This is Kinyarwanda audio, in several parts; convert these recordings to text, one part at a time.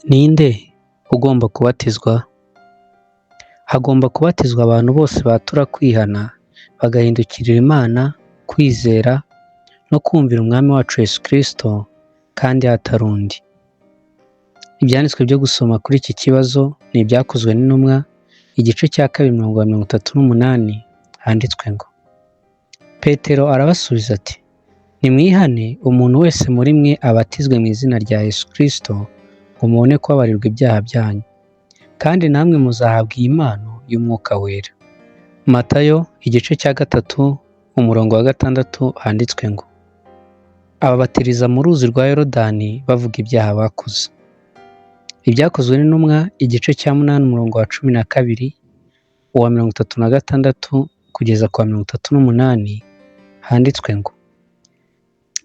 Ninde ugomba kubatizwa? Hagomba kubatizwa abantu bose batura kwihana, bagahindukirira Imana, kwizera no kumvira Umwami wacu Yesu Kristo, kandi hatari undi. Ibyanditswe byo gusoma kuri iki kibazo ni ibyakozwe n'intumwa, igice cya 2:38, handitswe ngo: Petero arabasubiza ati, nimwihane umuntu wese muri mwe abatizwe mu izina rya Yesu Kristo, ngo mubone kubabarirwa ibyaha byanyu, kandi namwe muzahabwa iyi mpano y'Umwuka Wera. Matayo igice cya 3:6, handitswe ngo: ababatiriza mu ruzi rwa Yorodani bavuga ibyaha bakoze. Ibyakozwe n'intumwa igice cya 8:12, uwa 36 kugeza ku wa 38, handitswe ngo: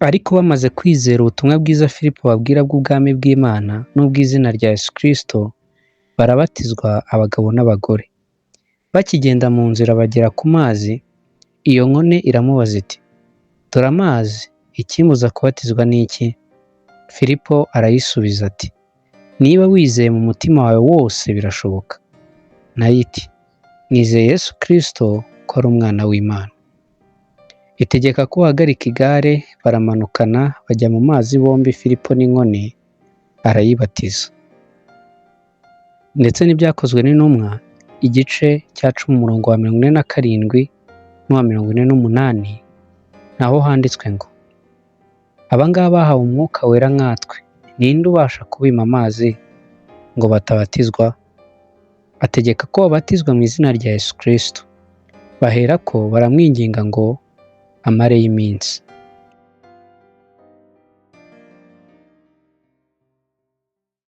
ariko bamaze kwizera ubutumwa bwiza Filipo babwira bw'ubwami bw'Imana n'ubw'izina rya Yesu Kristo, barabatizwa abagabo n'abagore. Bakigenda mu nzira bagera ku mazi, iyo nkone iramubaza iti, dore amazi, ikimbuza kubatizwa ni iki? Filipo arayisubiza ati, niba wizeye mu mutima wawe wose birashoboka. Nayo iti, nizeye Yesu Kristo ko ari Umwana w'Imana. Itegeka ko bahagarika igare, baramanukana bajya mu mazi bombi, Filipo n'inkone, arayibatiza. Ndetse n'ibyakozwe n'intumwa igice cya 10:47 n'uwa 48, naho handitswe ngo: abangaba bahawe Umwuka Wera nkatwe, ninde ubasha kubima amazi ngo batabatizwa? Ategeka ko babatizwa mu izina rya Yesu Kristo. Baherako baramwinginga ngo amareyo iminsi.